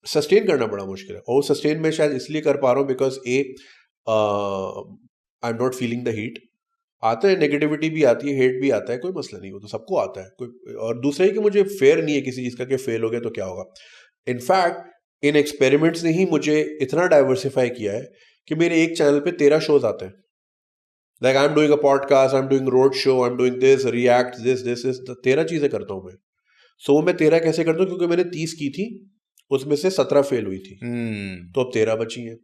Sustain करना बड़ा मुश्किल है, और सस्टेन मैं शायद इसलिए कर पा रहा हूँ because I am not feeling the heat. आता है, नेगेटिविटी भी आती है, हेट भी आता है, कोई मसला नहीं, वो तो सबको आता है. कोई, और दूसरा ही कि मुझे फेयर नहीं है किसी चीज़ का कि फेल हो गया तो क्या होगा. इनफैक्ट इन एक्सपेरिमेंट्स ने ही मुझे इतना डाइवर्सिफाई किया है कि मेरे एक चैनल पे 13 शोज आते हैं. Like I am doing a podcast, I am doing road show, I am doing this, react, this 13 चीज़ें करता हूँ मैं. सो मैं 13 कैसे करता हूँ, क्योंकि मैंने 30 की थी, उसमें से 17 फेल हुई थी, तो अब 13 बची हैं.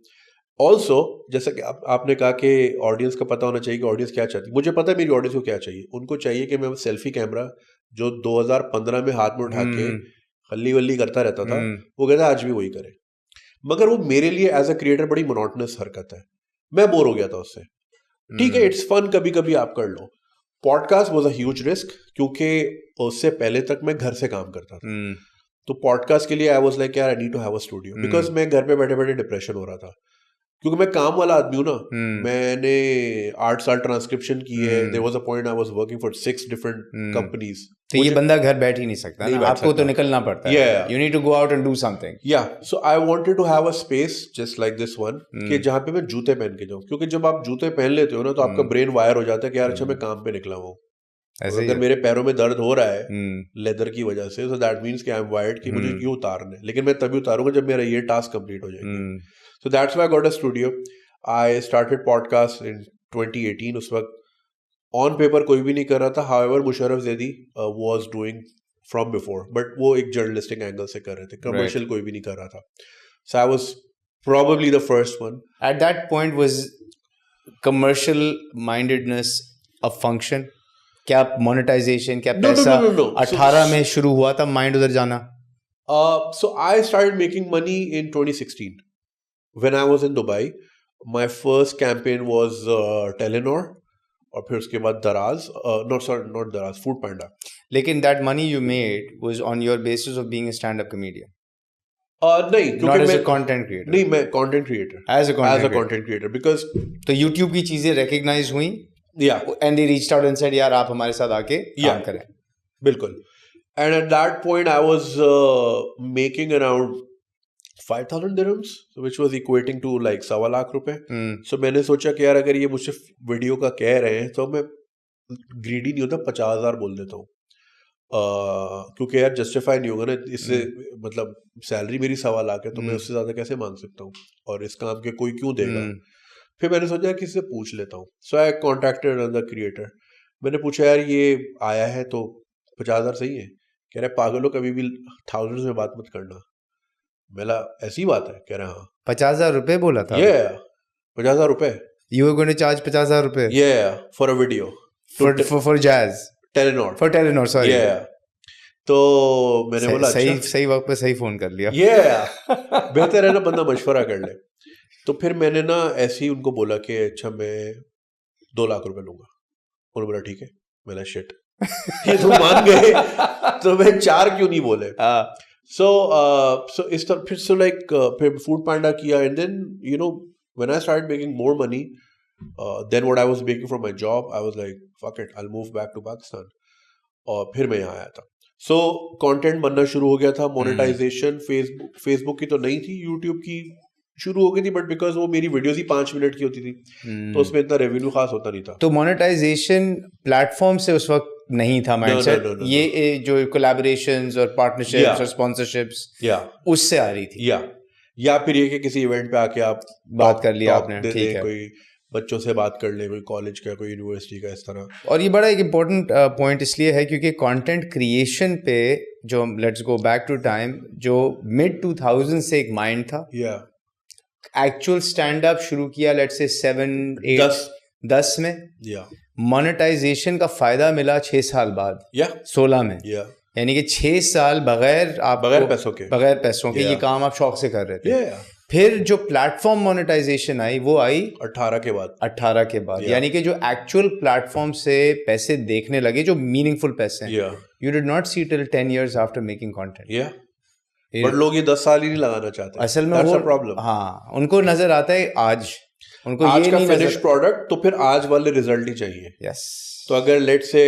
ऑल्सो जैसा कि आपने कहा कि ऑडियंस का पता होना चाहिए कि ऑडियंस क्या चाहती है. मुझे पता है मेरी ऑडियंस को क्या चाहिए. उनको चाहिए कि मैं सेल्फी कैमरा जो 2015 में हाथ में उठा के हल्ली वल्ली करता रहता था, वो कहता है आज भी वही करे. मगर वो मेरे लिए एज अ क्रिएटर बड़ी मोनोटनस हरकत है. मैं बोर हो गया था उससे. ठीक है, इट्स फन, कभी कभी आप कर लो. Podcast was a huge risk, क्योंकि उससे पहले तक मैं घर से काम करता था. तो पॉडकास्ट के लिए आई वाज लाइक यार I need to have a studio, because मैं घर पे बैठे बैठे डिप्रेशन हो रहा था. क्योंकि मैं काम वाला आदमी हूँ ना. मैंने 8 साल ट्रांसक्रिप्शन की है. There was a point I was working for 6 different companies. तो ये बंदा घर बैठ ही नहीं सकता ना, आपको तो निकलना पड़ता है. You need to go out and do something. या so I wanted to have a space just like this one, कि जहाँ पे मैं जूते पहन के जाऊँ. क्योंकि जब आप जूते पहन लेते हो ना तो आपका ब्रेन वायर हो जाता है कि यार अच्छा मैं काम पे निकला हूँ. अगर मेरे पैरों में दर्द हो रहा है लेदर की वजह से, so that means कि I am wired कि मुझे क्यों उतारने. लेकिन मैं तभी उतारूंगा जब मेरा ये टास्क कंप्लीट हो जाएगा. So that's why I got a studio. I started podcast in 2018. उस वक्त ऑन पेपर कोई भी नहीं कर रहा था. However, Musharraf Zaidi was doing from before, but वो एक जर्नलिस्टिक एंगल से कर रहे थे. कमर्शियल कोई भी नहीं कर रहा था. So I was probably the first one. At that point was commercial mindedness a function? क्या मोनेटाइजेशन, क्या पैसा? No. 18 में शुरू हुआ था माइंड उधर जाना. So I started making money in 2016 when I was in Dubai. My first campaign was Telenor, और फिर उसके बाद दराज, not दराज, Food Panda. लेकिन that money you made was on your basis of being a stand-up comedian. नहीं, क्योंकि Not as मैं a content creator. नहीं, मैं content creator. As a content creator because तो YouTube की चीजें recognize हुई. Yeah. And they reached out and said यार आप हमारे साथ आके काम करें. बिल्कुल. And at that point I was making around 5,000 dirhams, which was equating to like 1.25 lakh रुपए. So मैंने सोचा कि यार अगर ये मुझसे वीडियो का कह रहे हैं तो मैं ग्रीडी नहीं होता, 50,000 बोल देता हूँ. क्योंकि यार जस्टिफाई नहीं होगा ना इससे. मतलब सैलरी मेरी 1.25 लाख है, तो मैं उससे ज़्यादा कैसे मांग सकता हूँ, और इस काम के कोई क्यों देगा. फिर मैंने सोचा किसी से पूछ लेता हूँ. सो आई कॉन्टैक्टेड अनदर क्रिएटर. मैंने पूछा यार ये आया है तो 50,000 सही है? कह रहे पागल हो, कभी भी थाउजेंड्स में बात मत करना. मेरा ऐसी बात है? कह रहे हाँ. 50,000 रुपए बोला था? ये 50,000 रुपए. You were going to charge 50,000 रुपए? Yeah, for a video. For Jazz. Telenor. For Telenor, sorry. Yeah. तो मैंने बोला सही वक्त पे सही फोन कर लिया. Yeah. बेहतर है ना बंदा मशवरा कर ले. तो फिर मैंने ना ऐसे ही उनको बोला कि अच्छा मैं 2 लाख रुपए लूंगा. उन्होंने बोला ठीक है. मैंने शिट ये तो मान गए तो मैं 4 क्यों नहीं बोले. सो इस तरह फिर से लाइक फिर फूड पांडा किया. And then you know when I started making more money then what I was making from my job, I was like fuck it, I will move back to Pakistan. और फिर मैं यहाँ आया था. So content बनना शुरू हो गया था. मोनेटाइजेशन फेसबुक की तो नहीं थी, यूट्यूब की शुरू हो गई थी, बट बिकॉज वो मेरी वीडियोस ही 5 मिनट की होती थी, तो उसमें इतना रेवेन्यू खास होता नहीं था. तो मोनेटाइजेशन प्लेटफॉर्म से उस वक्त नहीं था माइंडसेट. ये जो कोलैबोरेशंस और पार्टनरशिप्स और स्पॉन्सरशिप्स उससे आ रही थी. या फिर ये कि किसी इवेंट पे आके आप बात कर लिया आपने, ठीक है, कोई बच्चों से बात कर ले, कोई कॉलेज का, कोई यूनिवर्सिटी का, इस तरह. और ये बड़ा एक इम्पोर्टेंट पॉइंट इसलिए है क्योंकि कंटेंट क्रिएशन पे जो let's go back to time, जो मिड 2000 से एक माइंड था. एक्चुअल स्टैंड अप शुरू किया लेट्स से 7-8-10 में. मोनेटाइजेशन का फायदा मिला 6 साल बाद, 16 में. यानी कि 6 साल बगैर पैसों के ये काम आप शौक से कर रहे थे. फिर जो प्लेटफॉर्म मोनेटाइजेशन आई वो आई 18 के बाद. यानी कि जो एक्चुअल प्लेटफॉर्म से पैसे देखने लगे, जो मीनिंगफुल पैसे हैं. You did not see till 10 years after making content. But लोग ये 10 साल ही नहीं लगाना चाहते. असल में वो प्रॉब्लम. हाँ, उनको नजर आता है आज का फिनिश प्रोडक्ट, तो फिर आज वाले रिजल्ट ही चाहिए. यस. तो अगर लेट से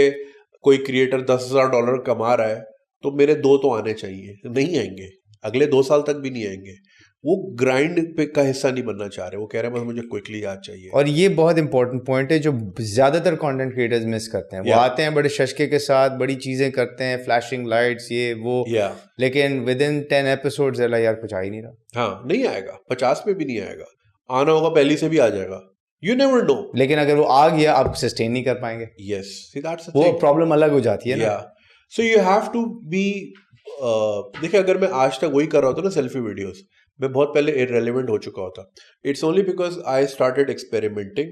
कोई क्रिएटर $10,000 कमा रहा है तो मेरे 2 तो आने चाहिए. नहीं आएंगे अगले 2 साल तक भी नहीं आएंगे। वो ग्राइंड पे का हिस्सा नहीं बनना चाह रहे, वो कह रहे हैं बस मुझे क्विकली आज चाहिए। और ये बहुत इंपॉर्टेंट पॉइंट है जो ज्यादातर कंटेंट क्रिएटर्स मिस करते हैं। वो आते हैं बड़े शशके के साथ, बड़ी चीजें करते हैं, फ्लैशिंग लाइट्स ये वो, लेकिन विद इन 10 एपिसोड्स यार कुछ आ ही नहीं रहा। हाँ, नहीं आएगा, 50 में भी नहीं आएगा, आना होगा पहली से भी आ जाएगा, यू नेवर नो। लेकिन अगर वो आ गया आप सस्टेन नहीं कर पाएंगे। यस, वो प्रॉब्लम अलग हो जाती है ना। So you have to be, देखिए अगर मैं आज तक वही कर रहा होता ना सेल्फी वीडियोस, मैं बहुत पहले इररेलेवेंट हो चुका होता। It's only because I started experimenting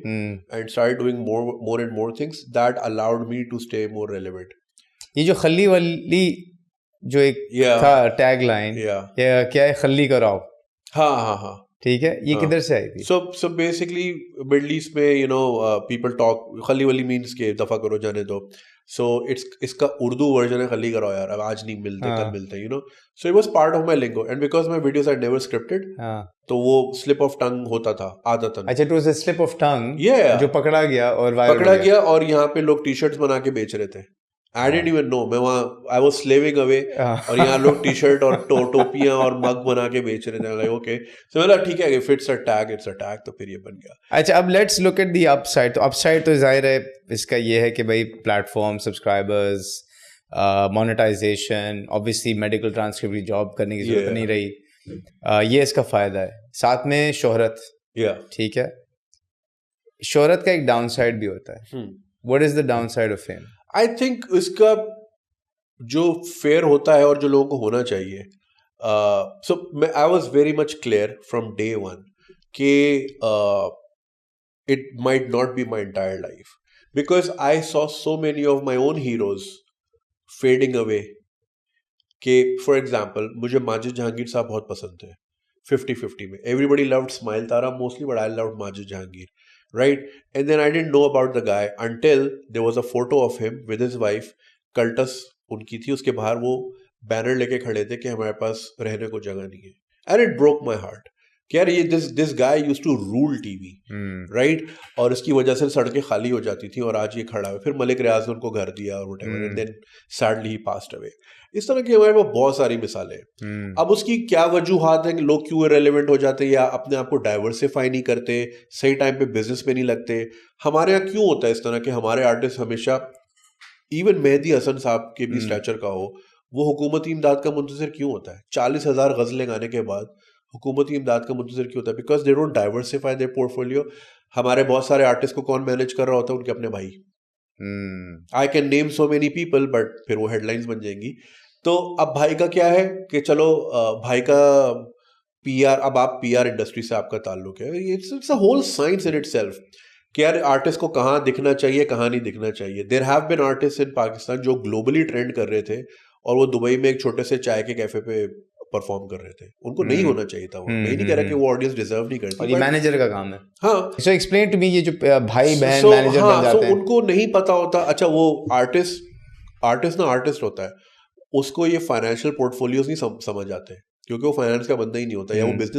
and started doing more and more things that allowed me to stay more relevant. ये जो खल्ली वाली जो एक था टैग लाइन, क्या है, खल्ली कराओ। हाँ, ठीक है, ये किधर से आई थी? सो बेसिकली मिडल ईस्ट में यू नो पीपल टॉक, खली वली मीन्स के दफा करो जाने दो। सो इसका उर्दू वर्जन है खली कराओ यार, अब आज नहीं मिलते कल मिलते हैं, you know. So it was part of my lingo and because my videos are never scripted, तो वो स्लिप ऑफ टंग होता था आदतन। अच्छा, it was a slip of tongue जो पकड़ा गया और यहाँ पे लोग टी शर्ट्स बना के बेच रहे थे। I didn't even know, मैं वहाँ I was slaving away और यहाँ लोग टी शर्ट और टोपियाँ और मग बना के बेच रहे थे। like okay, so मतलब ठीक है, if it's a tag, तो फिर ये बन गया। अच्छा, अब let's look at the upside. तो अपसाइड तो जाहिर है इसका ये है कि भाई platform, subscribers, monetization, obviously medical transcript की जॉब करने की जरूरत नहीं रही, ये इसका फायदा है। साथ में शोहरत, ठीक है, शोहरत का एक डाउन साइड भी होता है। What is the down side of fame? I think इसका जो फेयर होता है और जो लोगों को होना चाहिए, so I was very much clear from day one कि it might not be my entire life, because I saw so many of my own heroes fading away. कि फॉर एग्जाम्पल मुझे माजिद जहांगीर साहब बहुत पसंद थे 50-50 में। Everybody loved Ismail Tara mostly, but I loved Majid Jahangir, right? And then I didn't know about the guy until there was a photo of him with his wife. Cultus उनकी थी, उसके बाहर वो बैनर लेके खड़े थे कि हमारे पास रहने को जगह नहीं है। And it broke my heart कि यार ये this guy used to rule TV, right? और इसकी वजह से सड़कें खाली हो जाती थी और आज ये खड़ा है। फिर मलिक रियाज ने उनको घर दिया और whatever, and then sadly he passed away. इस तरह की हमारे पास बहुत सारी मिसालें हैं। अब उसकी क्या वजूहात है कि लोग क्यों इरेलेवेंट हो जाते हैं या अपने आप को डाइवर्सिफाई नहीं करते, सही टाइम पे बिजनेस में नहीं लगते। हमारे यहाँ क्यों होता है इस तरह के हमारे आर्टिस्ट हमेशा, इवन मेहदी हसन साहब के भी स्टैचर का हो, वो हुकूमती इमदाद का मुंतज़िर क्यों होता है? 40,000 गज़लें गाने के बाद हुकूमती इमदाद का मुंतज़िर क्यों होता है? Because they don't diversify their portfolio. हमारे बहुत सारे आर्टिस्ट को कौन मैनेज कर रहा होता है? उनके अपने भाई। I can name so many people, but फिर वो हेडलाइंस बन जाएंगी। तो अब भाई का क्या है कि चलो भाई का पीआर, अब आप पीआर इंडस्ट्री से आपका ताल्लुक है, it's a whole science in itself कि यार आर्टिस्ट को कहाँ दिखना चाहिए, कहाँ नहीं दिखना चाहिए। There have been artist in Pakistan जो ग्लोबली ट्रेंड कर रहे थे और वो दुबई में एक छोटे से चाय के कैफे पे परफॉर्म कर रहे थे। उनको नहीं होना चाहिए था। वो मैं नहीं कह रहा कि वो ऑडियंस डिजर्व नहीं करती, ये मैनेजर का काम है। हाँ, सो एक्सप्लेन टू मी, ये जो भाई बहन मैनेजर बन जाते हैं, उनको नहीं पता होता। अच्छा, वो आर्टिस्ट ना आर्टिस्ट होता है, उसको ये फाइनेंशियल पोर्टफोलियोज नहीं समझ आते क्योंकि वो फाइनेंस का बंदा ही नहीं होता, या वो बिजनेस